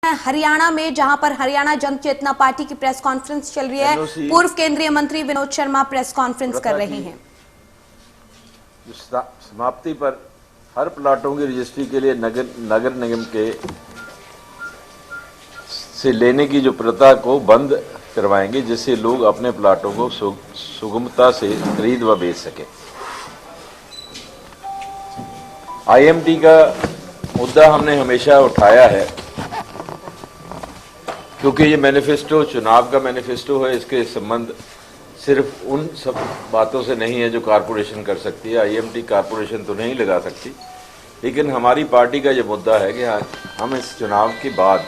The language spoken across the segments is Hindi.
हैं हरियाणा में, जहां पर हरियाणा जन चेतना पार्टी की प्रेस कॉन्फ्रेंस चल रही है। पूर्व केंद्रीय मंत्री विनोद शर्मा प्रेस कॉन्फ्रेंस कर रहे हैं। समाप्ति पर हर प्लाटों की रजिस्ट्री के लिए नगर निगम के से लेने की जो प्रथा को बंद करवाएंगे, जिससे लोग अपने प्लाटों को सुगमता से खरीद व बेच सके। आईएमटी का मुद्दा हमने हमेशा उठाया है, क्योंकि ये मैनिफेस्टो चुनाव का मैनिफेस्टो है। इसके संबंध सिर्फ उन सब बातों से नहीं है जो कारपोरेशन कर सकती है। आईएमटी कारपोरेशन तो नहीं लगा सकती, लेकिन हमारी पार्टी का ये मुद्दा है कि हम इस चुनाव के बाद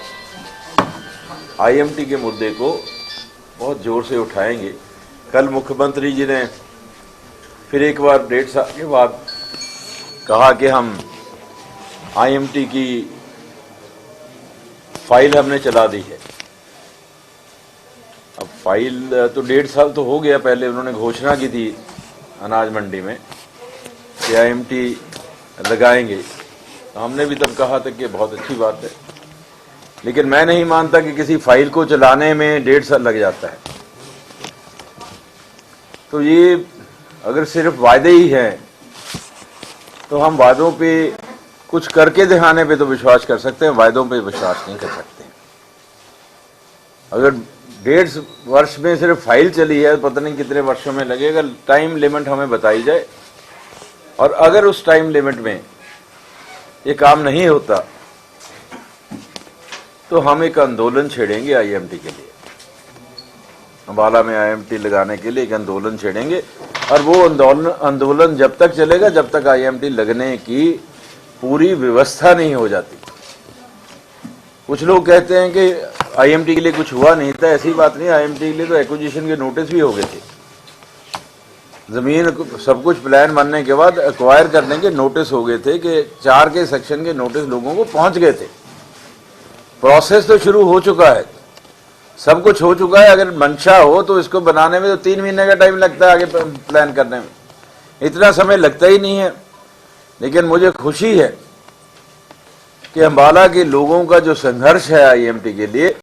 आईएमटी के मुद्दे को बहुत जोर से उठाएंगे। कल मुख्यमंत्री जी ने फिर एक बार 1.5 साल के बाद कहा कि हम आईएमटी की फाइल हमने चला दी है। अब फाइल तो 1.5 साल तो हो गया। पहले उन्होंने घोषणा की थी अनाज मंडी में कि आईएमटी लगाएंगे, तो हमने भी तब कहा था कि बहुत अच्छी बात है, लेकिन मैं नहीं मानता कि किसी फाइल को चलाने में 1.5 साल लग जाता है। तो ये अगर सिर्फ वायदे ही हैं तो हम वादों पे कुछ करके दिखाने पे तो विश्वास कर सकते हैं, वायदों पे विश्वास नहीं कर सकते। अगर 1.5 वर्ष में सिर्फ फाइल चली है, पता नहीं कितने वर्षों में लगेगा। टाइम लिमिट हमें बताई जाए, और अगर उस टाइम लिमिट में ये काम नहीं होता तो हम एक आंदोलन छेड़ेंगे आईएमटी के लिए। अंबाला में आईएमटी लगाने के लिए एक आंदोलन छेड़ेंगे, और वो आंदोलन जब तक चलेगा जब तक आईएमटी लगने की पूरी व्यवस्था नहीं हो जाती। कुछ लोग कहते हैं कि आईएमटी के लिए कुछ हुआ नहीं था। ऐसी बात नहीं। आईएमटी के लिए तो एक्विजिशन के नोटिस भी हो गए थे। जमीन सब कुछ प्लान बनने के बाद एक्वायर करने के नोटिस हो गए थे कि 4 के सेक्शन के नोटिस लोगों को पहुंच गए थे। प्रोसेस तो शुरू हो चुका है, सब कुछ हो चुका है। अगर मंशा हो तो इसको बनाने में तो 3 महीने का टाइम लगता है, आगे प्लान करने में इतना समय लगता ही नहीं है। लेकिन मुझे खुशी है कि अंबाला के लोगों का जो संघर्ष है आईएमटी के लिए,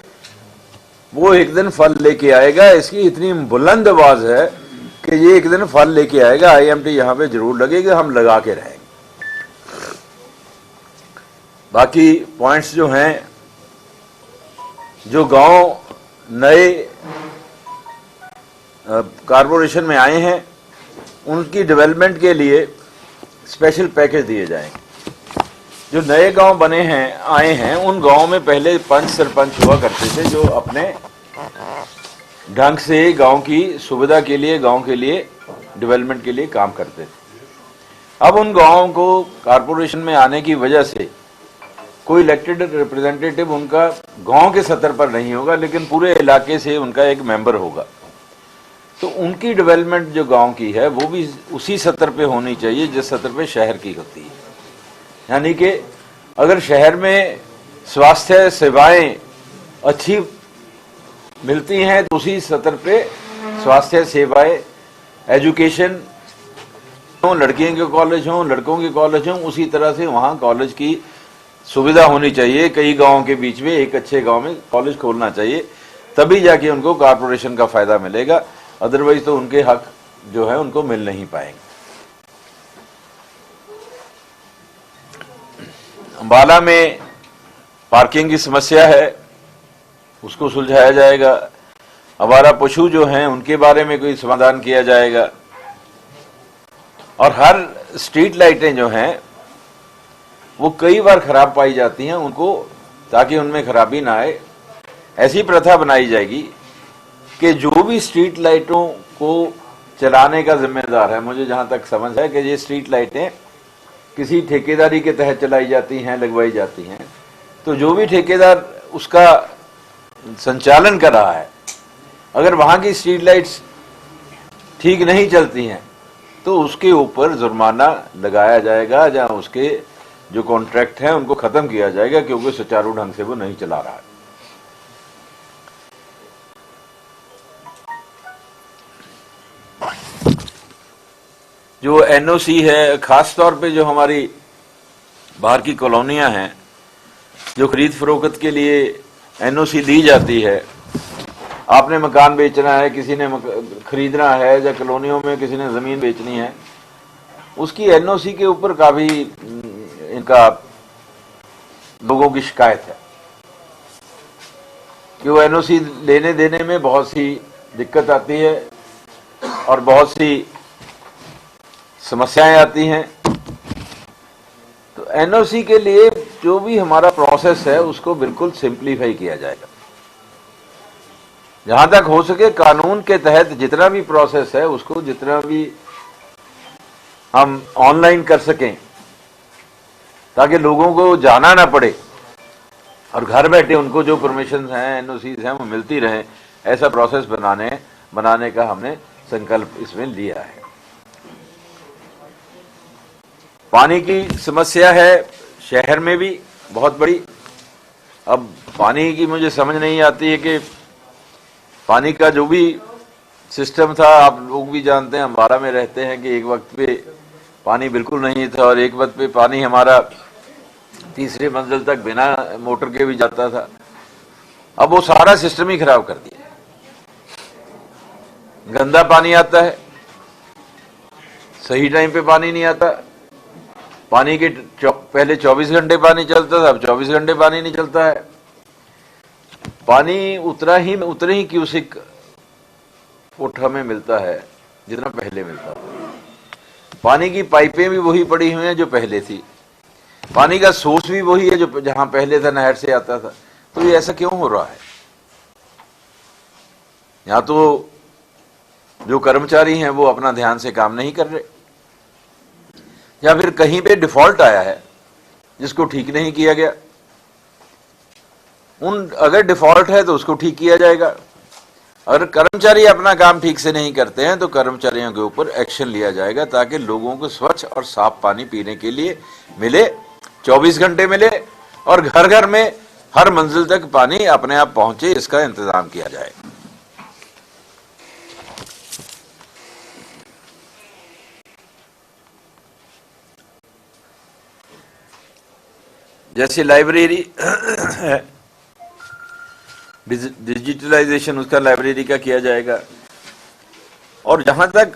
वो एक दिन फल लेके आएगा। इसकी इतनी बुलंद आवाज है कि ये एक दिन फल लेके आएगा। आईएमटी यहां पे जरूर लगेगी, हम लगा के रहेंगे। बाकी पॉइंट्स जो हैं, जो गांव नए कारपोरेशन में आए हैं, उनकी डेवलपमेंट के लिए स्पेशल पैकेज दिए जाएंगे। जो नए गांव बने हैं, आए हैं, उन गांवों में पहले पंच सरपंच हुआ करते थे, जो अपने ढंग से गांव की सुविधा के लिए, गांव के लिए डेवलपमेंट के लिए काम करते थे। अब उन गांवों को कारपोरेशन में आने की वजह से कोई इलेक्टेड रिप्रेजेंटेटिव उनका गांव के स्तर पर नहीं होगा, लेकिन पूरे इलाके से उनका एक मेंबर होगा। तो उनकी डेवलपमेंट जो गांव की है वो भी उसी स्तर पे होनी चाहिए जिस स्तर पे शहर की होती है। यानी कि अगर शहर में स्वास्थ्य सेवाएं अच्छी मिलती हैं तो उसी स्तर पे स्वास्थ्य सेवाएं, एजुकेशन, लड़कियों के कॉलेज हों, लड़कों के कॉलेज हों, उसी तरह से वहां कॉलेज की सुविधा होनी चाहिए। कई गांवों के बीच में एक अच्छे गांव में कॉलेज खोलना चाहिए, तभी जाके उनको कारपोरेशन का फायदा मिलेगा। अदरवाइज तो उनके हक जो है उनको मिल नहीं पाएंगे। अंबाला में पार्किंग की समस्या है, उसको सुलझाया जाएगा। आवारा पशु जो हैं उनके बारे में कोई समाधान किया जाएगा। और हर स्ट्रीट लाइटें जो हैं वो कई बार खराब पाई जाती हैं, उनको ताकि उनमें खराबी ना आए ऐसी प्रथा बनाई जाएगी कि जो भी स्ट्रीट लाइटों को चलाने का जिम्मेदार है, मुझे जहां तक समझ है कि ये स्ट्रीट लाइटें किसी ठेकेदारी के तहत चलाई जाती हैं, लगवाई जाती हैं, तो जो भी ठेकेदार उसका संचालन कर रहा है, अगर वहां की स्ट्रीट लाइट्स ठीक नहीं चलती हैं तो उसके ऊपर जुर्माना लगाया जाएगा, जहां उसके जो कॉन्ट्रैक्ट हैं उनको खत्म किया जाएगा, क्योंकि सुचारू ढंग से वो नहीं चला रहा है। जो एनओसी है, खास तौर पे जो हमारी बाहर की कॉलोनियां हैं जो खरीद फरोख्त के लिए एनओसी दी जाती है, आपने मकान बेचना है, किसी ने खरीदना है, या कॉलोनियों में किसी ने जमीन बेचनी है, उसकी एनओसी के ऊपर काफी इनका लोगों की शिकायत है कि वो एनओसी लेने देने में बहुत सी दिक्कत आती है और बहुत सी समस्याएं आती हैं। तो एनओसी के लिए जो भी हमारा प्रोसेस है उसको बिल्कुल सिंप्लीफाई किया जाएगा। जहां तक हो सके कानून के तहत जितना भी प्रोसेस है उसको जितना भी हम ऑनलाइन कर सकें, ताकि लोगों को जाना ना पड़े और घर बैठे उनको जो परमिशन हैं, एनओसीज हैं, वो मिलती रहें। ऐसा प्रोसेस बनाने का हमने संकल्प इसमें लिया है। पानी की समस्या है शहर में भी बहुत बड़ी। अब पानी की मुझे समझ नहीं आती है कि पानी का जो भी सिस्टम था, आप लोग भी जानते हैं, अम्बारा में रहते हैं, कि एक वक्त पे पानी बिल्कुल नहीं था और एक वक्त पे पानी हमारा तीसरी मंजिल तक बिना मोटर के भी जाता था। अब वो सारा सिस्टम ही खराब कर दिया। गंदा पानी आता है, सही टाइम पे पानी नहीं आता। पानी के पहले 24 घंटे पानी चलता था, अब 24 घंटे पानी नहीं चलता है। पानी उतने ही क्यूसिक फुट हमें मिलता है जितना पहले मिलता था। पानी की पाइपें भी वही पड़ी हुई हैं जो पहले थी। पानी का सोर्स भी वही है जो जहां पहले था, नहर से आता था। तो ये ऐसा क्यों हो रहा है? या तो जो कर्मचारी हैं वो अपना ध्यान से काम नहीं कर रहे, या फिर कहीं पे डिफॉल्ट आया है जिसको ठीक नहीं किया गया। अगर डिफॉल्ट है तो उसको ठीक किया जाएगा। अगर कर्मचारी अपना काम ठीक से नहीं करते हैं तो कर्मचारियों के ऊपर एक्शन लिया जाएगा, ताकि लोगों को स्वच्छ और साफ पानी पीने के लिए मिले, 24 घंटे मिले, और घर घर में हर मंजिल तक पानी अपने आप पहुंचे, इसका इंतजाम किया जाए। जैसे लाइब्रेरी है, डिजिटलाइजेशन उसका लाइब्रेरी का किया जाएगा। और जहां तक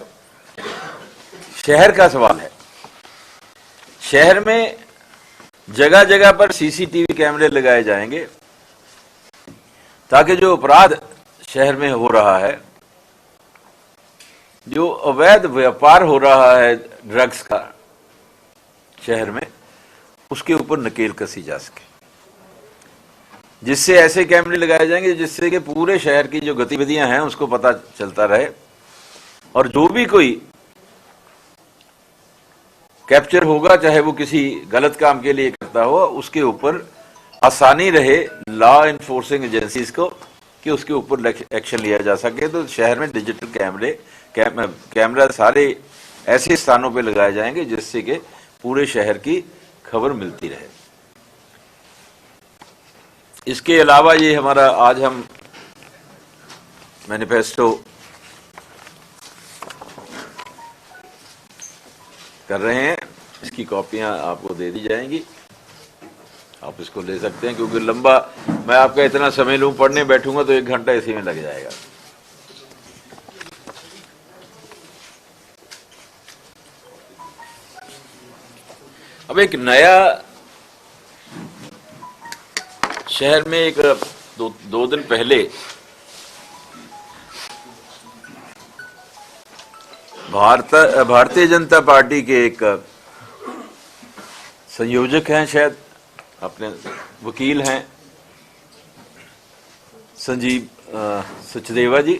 शहर का सवाल है, शहर में जगह जगह पर सीसीटीवी कैमरे लगाए जाएंगे, ताकि जो अपराध शहर में हो रहा है, जो अवैध व्यापार हो रहा है ड्रग्स का शहर में, उसके ऊपर नकेल कसी जा सके। जिससे ऐसे कैमरे लगाए जाएंगे जिससे कि पूरे शहर की जो गतिविधियां हैं उसको पता चलता रहे, और जो भी कोई कैप्चर होगा, चाहे वो किसी गलत काम के लिए करता हो, उसके ऊपर आसानी रहे लॉ इन्फोर्सिंग एजेंसीज को कि उसके ऊपर एक्शन लिया जा सके। तो शहर में डिजिटल कैमरा सारे ऐसे स्थानों पे लगाए जाएंगे जिससे कि पूरे शहर की खबर मिलती रहे। इसके अलावा ये हमारा आज हम मैनिफेस्टो कर रहे हैं, इसकी कॉपियां आपको दे दी जाएंगी, आप इसको ले सकते हैं। क्योंकि लंबा मैं आपका इतना समय लूं, पढ़ने बैठूंगा तो 1 घंटा इसी में लग जाएगा। अब एक नया शहर में एक दो दिन पहले भारतीय जनता पार्टी के एक संयोजक हैं, शायद अपने वकील हैं, संजीव सचदेवा जी,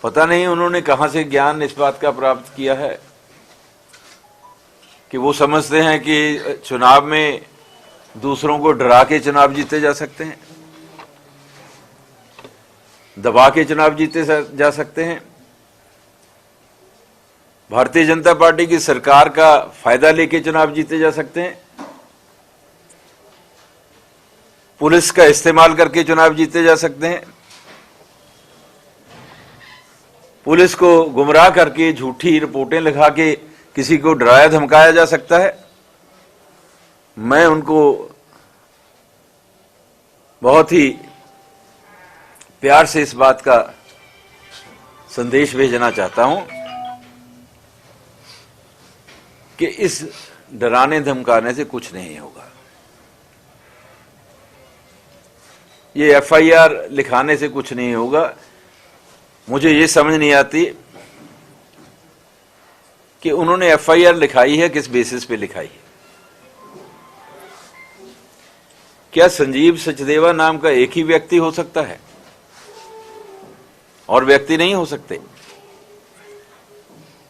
पता नहीं उन्होंने कहां से ज्ञान इस बात का प्राप्त किया है कि वो समझते हैं कि चुनाव में दूसरों को डरा के चुनाव जीते जा सकते हैं, दबा के चुनाव जीते जा सकते हैं। भारतीय जनता पार्टी की सरकार का फायदा लेके चुनाव जीते जा सकते हैं, पुलिस का इस्तेमाल करके चुनाव जीते जा सकते हैं, पुलिस को गुमराह करके झूठी रिपोर्टें लिखा के किसी को डराया धमकाया जा सकता है। मैं उनको बहुत ही प्यार से इस बात का संदेश भेजना चाहता हूं कि इस डराने धमकाने से कुछ नहीं होगा। ये एफआईआर लिखाने से कुछ नहीं होगा। मुझे ये समझ नहीं आती कि उन्होंने एफआईआर लिखाई है, किस बेसिस पे लिखाई है। क्या संजीव सचदेवा नाम का एक ही व्यक्ति हो सकता है और व्यक्ति नहीं हो सकते?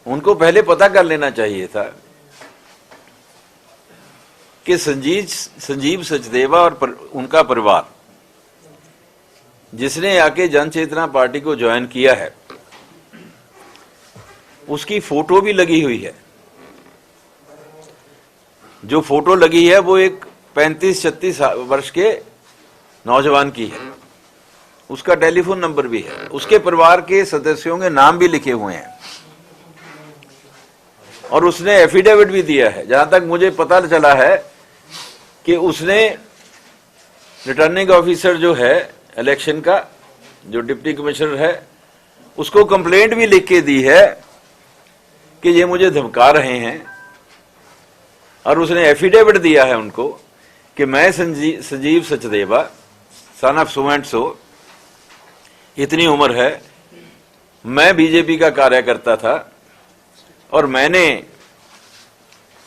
उनको पहले पता कर लेना चाहिए था कि संजीव सचदेवा और उनका परिवार जिसने आके जन चेतना पार्टी को ज्वाइन किया है, उसकी फोटो भी लगी हुई है। जो फोटो लगी है वो एक 35-36 वर्ष के नौजवान की है। उसका टेलीफोन नंबर भी है, उसके परिवार के सदस्यों के नाम भी लिखे हुए हैं और उसने एफिडेविट भी दिया है। जहां तक मुझे पता चला है कि उसने रिटर्निंग ऑफिसर जो है इलेक्शन का, जो डिप्टी कमिश्नर है, उसको कंप्लेंट भी लिख के दी है कि ये मुझे धमका रहे हैं, और उसने एफिडेविट दिया है उनको कि मैं Sanjeev Sachdeva son of so and so, इतनी उम्र है, मैं बीजेपी का कार्यकर्ता था और मैंने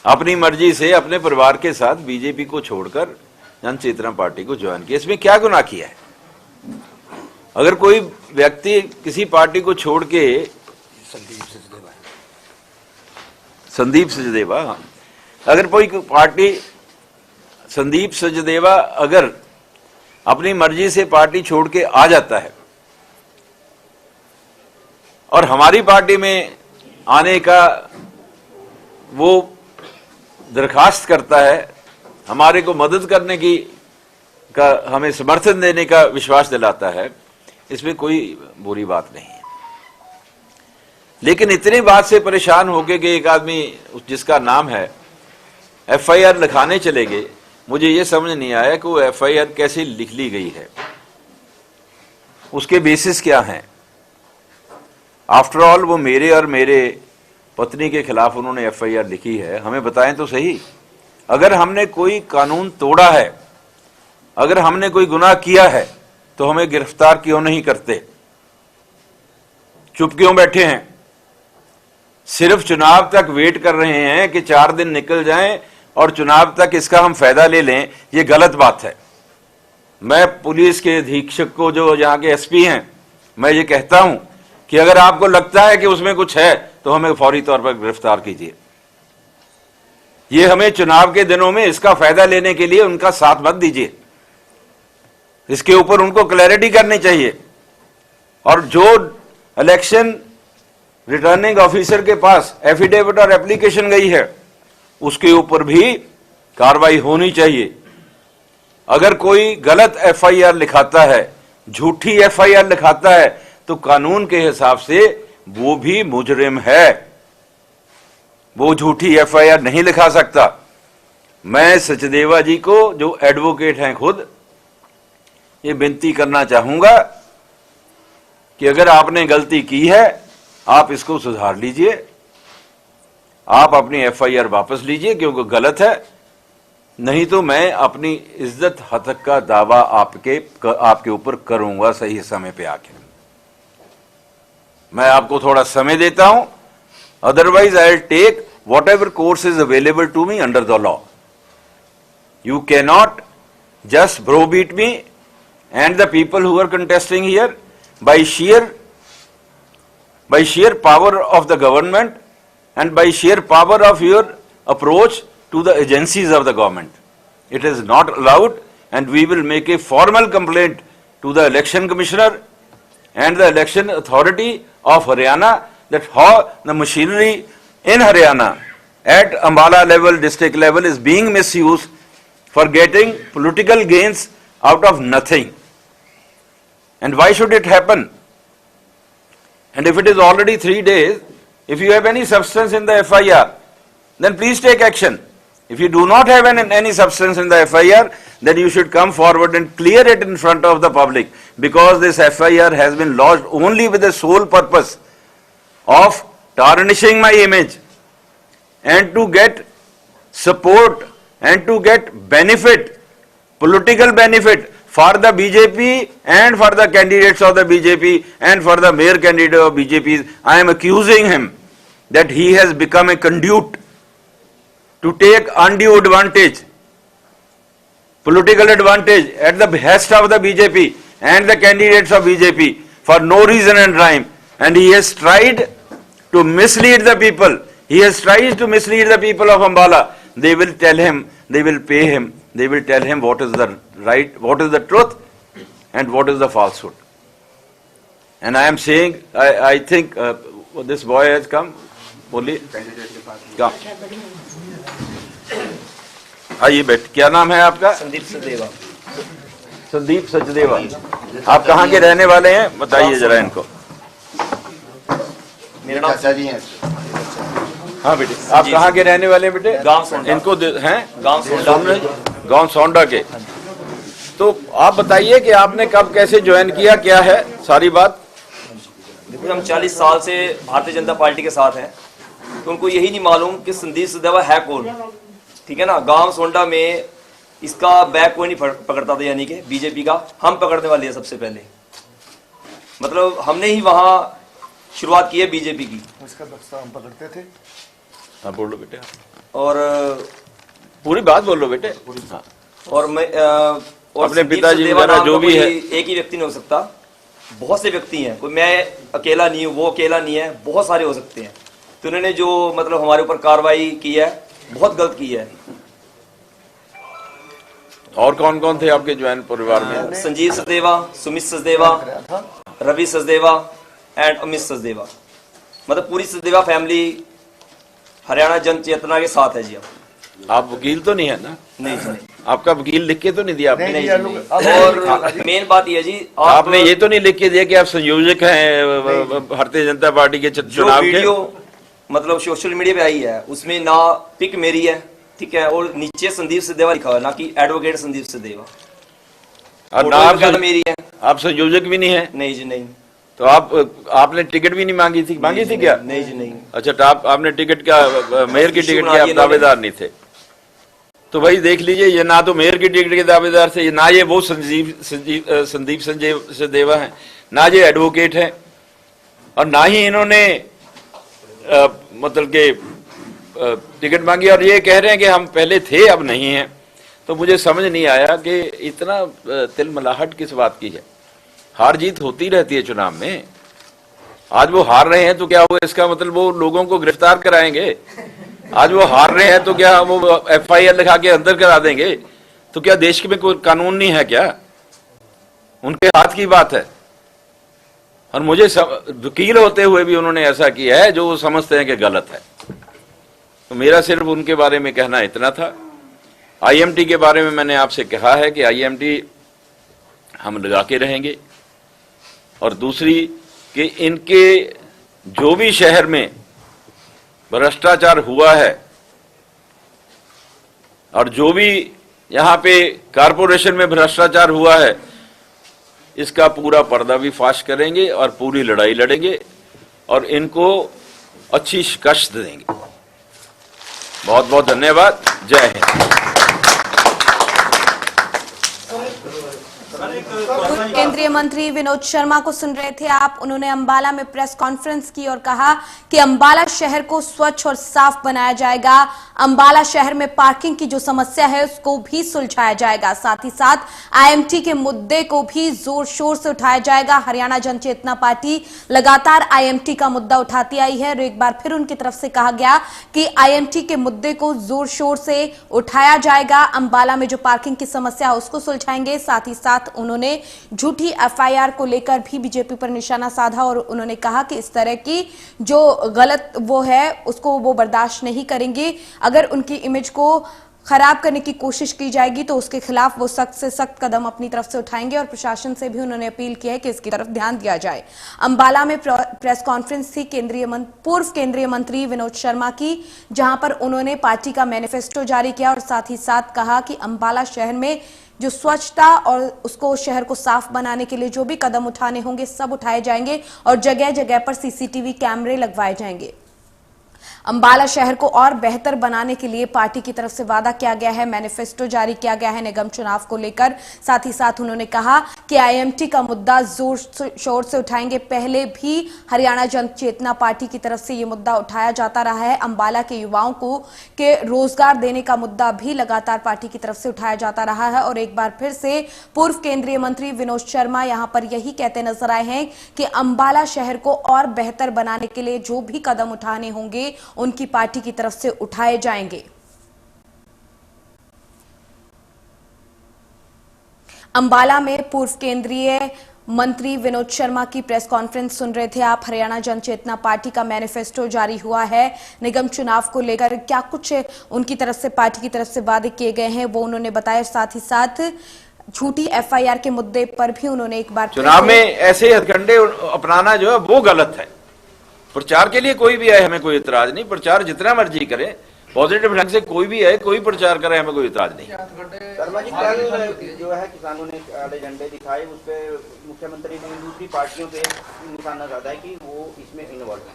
अपनी मर्जी से अपने परिवार के साथ बीजेपी को छोड़कर जन चेतना पार्टी को ज्वाइन किया। इसमें क्या गुनाह किया है? अगर कोई व्यक्ति किसी पार्टी को छोड़ के, संदीप सचदेवा, अगर कोई पार्टी, संदीप सचदेवा अगर अपनी मर्जी से पार्टी छोड़ के आ जाता है और हमारी पार्टी में आने का वो दरखास्त करता है, हमारे को मदद करने की का, हमें समर्थन देने का विश्वास दिलाता है, इसमें कोई बुरी बात नहीं है। लेकिन इतनी बात से परेशान होके कि एक आदमी जिसका नाम है एफआईआर लिखाने चले गए, मुझे ये समझ नहीं आया कि वो एफआईआर कैसे लिख ली गई है, उसके बेसिस क्या हैं। आफ्टर ऑल वो मेरे और मेरे पत्नी के खिलाफ उन्होंने एफआईआर लिखी है, हमें बताएं तो सही। अगर हमने कोई कानून तोड़ा है, अगर हमने कोई गुनाह किया है, तो हमें गिरफ्तार क्यों नहीं करते? चुप क्यों बैठे हैं? सिर्फ चुनाव तक वेट कर रहे हैं कि 4 दिन निकल जाएं और चुनाव तक इसका हम फायदा ले लें। ये गलत बात है। मैं पुलिस के अधीक्षक को, जो यहां के एसपी हैं, मैं ये कहता हूं कि अगर आपको लगता है कि उसमें कुछ है तो हमें फौरी तौर पर गिरफ्तार कीजिए। ये हमें चुनाव के दिनों में इसका फायदा लेने के लिए उनका साथ मत दीजिए। इसके ऊपर उनको क्लैरिटी करनी चाहिए। और जो इलेक्शन रिटर्निंग ऑफिसर के पास एफिडेविट और एप्लीकेशन गई है, उसके ऊपर भी कार्रवाई होनी चाहिए। अगर कोई गलत एफआईआर लिखाता है, झूठी एफआईआर लिखाता है, तो कानून के हिसाब से वो भी मुजरिम है। वो झूठी एफआईआर नहीं लिखा सकता। मैं सचदेवा जी को, जो एडवोकेट हैं खुद, ये विनती करना चाहूंगा कि अगर आपने गलती की है, आप इसको सुधार लीजिए, आप अपनी एफआईआर वापस लीजिए क्योंकि गलत है। नहीं तो मैं अपनी इज्जत हतक का दावा आपके ऊपर करूंगा सही समय पे आके। मैं आपको थोड़ा समय देता हूं, otherwise I will take whatever course is available to me under the law. You cannot just browbeat me and the people who are contesting here by sheer power of the government and by sheer power of your approach to the agencies of the government. It is not allowed, and we will make a formal complaint to the election commissioner and the election authority of Haryana that how the machinery in Haryana at Ambala level, district level, is being misused for getting political gains out of nothing. And why should it happen? And if it is already 3 days, if you have any substance in the FIR, then please take action. If you do not have any substance in the FIR, then you should come forward and clear it in front of the public, because this FIR has been lodged only with the sole purpose of tarnishing my image and to get support and to get benefit, political benefit for the BJP and for the candidates of the BJP and for the mayor candidate of BJP. I am accusing him that he has become a conduit to take undue advantage, political advantage at the behest of the BJP and the candidates of BJP for no reason and rhyme. And he has tried to mislead the people. He has tried to mislead the people of Ambala. They will tell him, they will pay him, they will tell him what is the right, what is the truth and what is the falsehood. And I am saying, I think this boy has come. बोलिए, come. आइए बैठ, क्या नाम है आपका? संदीप सचदेवा। संदीप सचदेवा। आप कहाँ के रहने वाले हैं, बताइए जरा इनको। मेरा नाम चाचा जी हैं। हाँ बेटे, आप कहाँ के रहने वाले हैं बेटे? गांव सोंडा। इनको हैं? गांव सोंडा। गांव सोंडा के। तो आप बताइए कि आपने कब कैसे ज्वाइन किया, क्या है सारी बात? देखो, हम 40 साल से भारतीय जनता पार्टी के साथ हैं, तो उनको यही नहीं मालूम कि संदीप सचदेवा है कौन। ठीक है ना, गांव सोंडा में इसका बैग कोई नहीं पकड़ता था, यानी कि बीजेपी का हम पकड़ने वाले हैं सबसे पहले। मतलब हमने ही वहां शुरुआत की है बीजेपी की। उसका बक्सा हम पकड़ते थे। हाँ बोलो बेटे, और पूरी बात बोलो बेटे। हाँ। और मैं और अपने संदीप पिताजी सचदेवा वगैरह नाम जो का भी कोई है। एक ही व्यक्ति नहीं हो सकता, बहुत से व्यक्ति हैं। कोई मैं अकेला नहीं हूँ, वो अकेला नहीं है, बहुत सारे हो सकते हैं। तो उन्होंने जो मतलब हमारे ऊपर कार्रवाई की है, बहुत गलत की है। और कौन कौन थे आपके ज्वाइन परिवार में? संजीव सचदेवा, सुमित सचदेवा, रवि सचदेवा एंड अमित सचदेवा। मतलब पूरी सचदेवा फैमिली हरियाणा जन चेतना के साथ है जी। आप वकील तो नहीं है ना? नहीं जी, नहीं। आपका वकील लिख के तो नहीं दिया आपने? नहीं जी, नहीं। और मेन बात यह है जी, आपने ये तो नहीं लिख के दिया कि आप संयोजक हैं भारतीय जनता पार्टी के जो चुनाव के? वीडियो मतलब सोशल मीडिया पे आई है, उसमें ना पिक मेरी है, ठीक है, और नीचे संदीप सचदेवा लिखा हुआ है, ना कि एडवोकेट संदीप सचदेवा। और ना फोटो मेरी है। आप संयोजक भी नहीं है? नहीं जी, नहीं। तो आपने टिकट भी नहीं मांगी थी? मांगी थी क्या? नहीं जी, नहीं। अच्छा, तो आपने टिकट का, मेयर की टिकट के आप दावेदार नहीं थे? तो भाई देख लीजिए, ये ना तो मेयर की टिकट के दावेदार थे, ना ये वो संदीप सचदेवा हैं, ना ये एडवोकेट हैं, और ना ही इन्होंने मतलब के टिकट मांगी, और ये कह रहे हैं कि हम पहले थे अब नहीं हैं। तो मुझे समझ नहीं आया कि इतना तिलमिलाहट किस बात की है। हार जीत होती रहती है चुनाव में। आज वो हार रहे हैं तो क्या हुआ, इसका मतलब वो लोगों को गिरफ्तार कराएंगे? आज वो हार रहे हैं तो क्या वो FIR लिखा के अंदर करा देंगे? तो क्या देश में कोई कानून नहीं है क्या? उनके हाथ की बात है। और मुझे वकील होते हुए भी उन्होंने ऐसा किया है जो वो समझते हैं कि गलत है। तो मेरा सिर्फ उनके बारे में कहना इतना था। IMT के बारे में मैंने आपसे कहा है कि IMT हम लगा के रहेंगे, और दूसरी कि इनके जो भी शहर में भ्रष्टाचार हुआ है और जो भी यहाँ पे कारपोरेशन में भ्रष्टाचार हुआ है, इसका पूरा पर्दा भी फाश करेंगे और पूरी लड़ाई लड़ेंगे और इनको अच्छी शिकस्त देंगे। बहुत बहुत धन्यवाद। जय हिंद। पूर्व केंद्रीय मंत्री विनोद शर्मा को सुन रहे थे आप। उन्होंने अंबाला में प्रेस कॉन्फ्रेंस की और कहा कि अंबाला शहर को स्वच्छ और साफ बनाया जाएगा। अंबाला शहर में पार्किंग की जो समस्या है उसको भी सुलझाया जाएगा। साथ ही साथ IMT के मुद्दे को भी जोर शोर से उठाया जाएगा। हरियाणा जन चेतना पार्टी लगातार IMT का मुद्दा उठाती आई है और एक बार फिर उनकी तरफ से कहा गया कि IMT के मुद्दे को जोर शोर से उठाया जाएगा। अंबाला में जो पार्किंग की समस्या है उसको सुलझाएंगे। साथ ही साथ उन्होंने झूठी FIR को लेकर भी बीजेपी पर निशाना साधा और उन्होंने कहा कि इस तरह की जो गलत वो है उसको वो बर्दाश्त नहीं करेंगे। अगर उनकी इमेज को खराब करने की कोशिश की जाएगी तो उसके खिलाफ वो सख्त से सख्त कदम अपनी तरफ से उठाएंगे और प्रशासन से भी उन्होंने अपील की है कि इसकी तरफ ध्यान दिया जाए। अंबाला में प्रेस कॉन्फ्रेंस थी पूर्व केंद्रीय मंत्री विनोद शर्मा की, जहां पर उन्होंने पार्टी का मैनिफेस्टो जारी किया और साथ ही साथ कहा कि अंबाला शहर में जो स्वच्छता और उसको शहर को साफ बनाने के लिए जो भी कदम उठाने होंगे सब उठाए जाएंगे और जगह जगह पर सीसीटीवी कैमरे लगवाए जाएंगे। अंबाला शहर को और बेहतर बनाने के लिए पार्टी की तरफ से वादा किया गया है, मैनिफेस्टो जारी किया गया है निगम चुनाव को लेकर। साथ ही साथ उन्होंने कहा कि आईएमटी का मुद्दा जोर शोर से उठाएंगे। पहले भी हरियाणा जन चेतना पार्टी की तरफ से ये मुद्दा उठाया जाता रहा है। अंबाला के युवाओं को के रोजगार देने का मुद्दा भी लगातार पार्टी की तरफ से उठाया जाता रहा है और एक बार फिर से पूर्व केंद्रीय मंत्री विनोद शर्मा यहां पर यही कहते नजर आए हैं कि अंबाला शहर को और बेहतर बनाने के लिए जो भी कदम उठाने होंगे उनकी पार्टी की तरफ से उठाए जाएंगे। अंबाला में पूर्व केंद्रीय मंत्री विनोद शर्मा की प्रेस कॉन्फ्रेंस सुन रहे थे आप। हरियाणा जन चेतना पार्टी का मैनिफेस्टो जारी हुआ है निगम चुनाव को लेकर, क्या कुछ उनकी तरफ से पार्टी की तरफ से वादे किए गए हैं वो उन्होंने बताया। साथ ही साथ झूठी एफआईआर के मुद्दे पर भी उन्होंने एक बार चुनाव में ऐसे हथकंडे अपनाना जो है वो गलत है। प्रचार के लिए कोई भी आए, हमें कोई इतराज नहीं। प्रचार जितना मर्जी करे, पॉजिटिव ढंग से कोई भी आए, कोई प्रचार करे, हमें कोई इतराज नहीं। शर्मा जी, कल जो है किसानों ने काले झंडे दिखाए, उस पे मुख्यमंत्री ने दूसरी पार्टियों पे निशाना साधा है कि वो इसमें इन्वॉल्व है।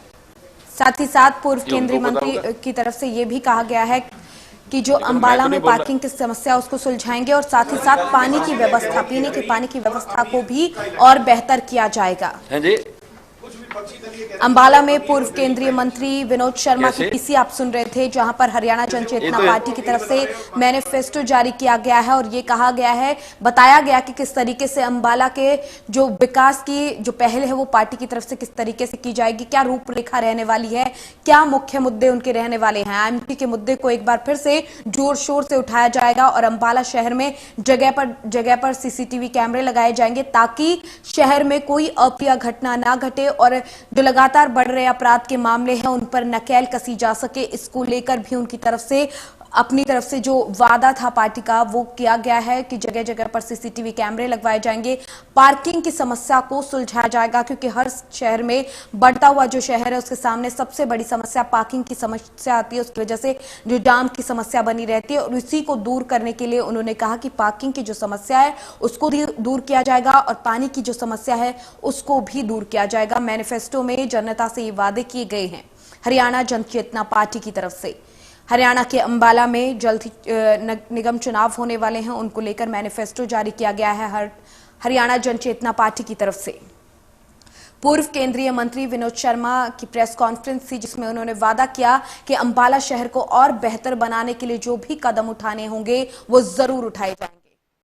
साथ ही साथ पूर्व केंद्रीय मंत्री की तरफ से ये भी कहा गया है कि जो अंबाला में पार्किंग की समस्या उसको सुलझाएंगे और साथ ही साथ पानी की व्यवस्था, पीने के पानी की व्यवस्था को भी और बेहतर किया जाएगा। अंबाला में पूर्व केंद्रीय मंत्री विनोद शर्मा की पीसी आप सुन रहे थे, जहां पर हरियाणा जन चेतना पार्टी की तरफ से मैनिफेस्टो जारी किया गया है और ये कहा गया है, बताया गया कि किस तरीके से अंबाला के जो विकास की जो पहल है वो पार्टी की तरफ से किस तरीके से की जाएगी, क्या रूपरेखा रहने वाली है, क्या मुख्य मुद्दे उनके रहने वाले हैं। आईएमटी के मुद्दे को एक बार फिर से जोर शोर से उठाया जाएगा और अंबाला शहर में जगह पर सीसीटीवी कैमरे लगाए जाएंगे ताकि शहर में कोई अप्रिय घटना ना घटे और जो लगातार बढ़ रहे अपराध के मामले हैं उन पर नकेल कसी जा सके। इसको लेकर भी उनकी तरफ से अपनी तरफ से जो वादा था पार्टी का वो किया गया है कि जगह जगह पर सीसीटीवी कैमरे लगवाए जाएंगे, पार्किंग की समस्या को सुलझाया जाएगा क्योंकि हर शहर में बढ़ता हुआ जो शहर है उसके सामने सबसे बड़ी समस्या पार्किंग की समस्या आती है। उसकी वजह से जो जाम की समस्या बनी रहती है और इसी को दूर करने के लिए उन्होंने कहा कि पार्किंग की जो समस्या है उसको दूर किया जाएगा और पानी की जो समस्या है उसको भी दूर किया जाएगा। मैनिफेस्टो में जनता से ये वादे किए गए हैं हरियाणा जन चेतना पार्टी की तरफ से। हरियाणा के अंबाला में जल्द ही निगम चुनाव होने वाले हैं, उनको लेकर मैनिफेस्टो जारी किया गया है हरियाणा जन चेतना पार्टी की तरफ से। पूर्व केंद्रीय मंत्री विनोद शर्मा की प्रेस कॉन्फ्रेंस थी जिसमें उन्होंने वादा किया कि अंबाला शहर को और बेहतर बनाने के लिए जो भी कदम उठाने होंगे वो जरूर उठाए जाएंगे।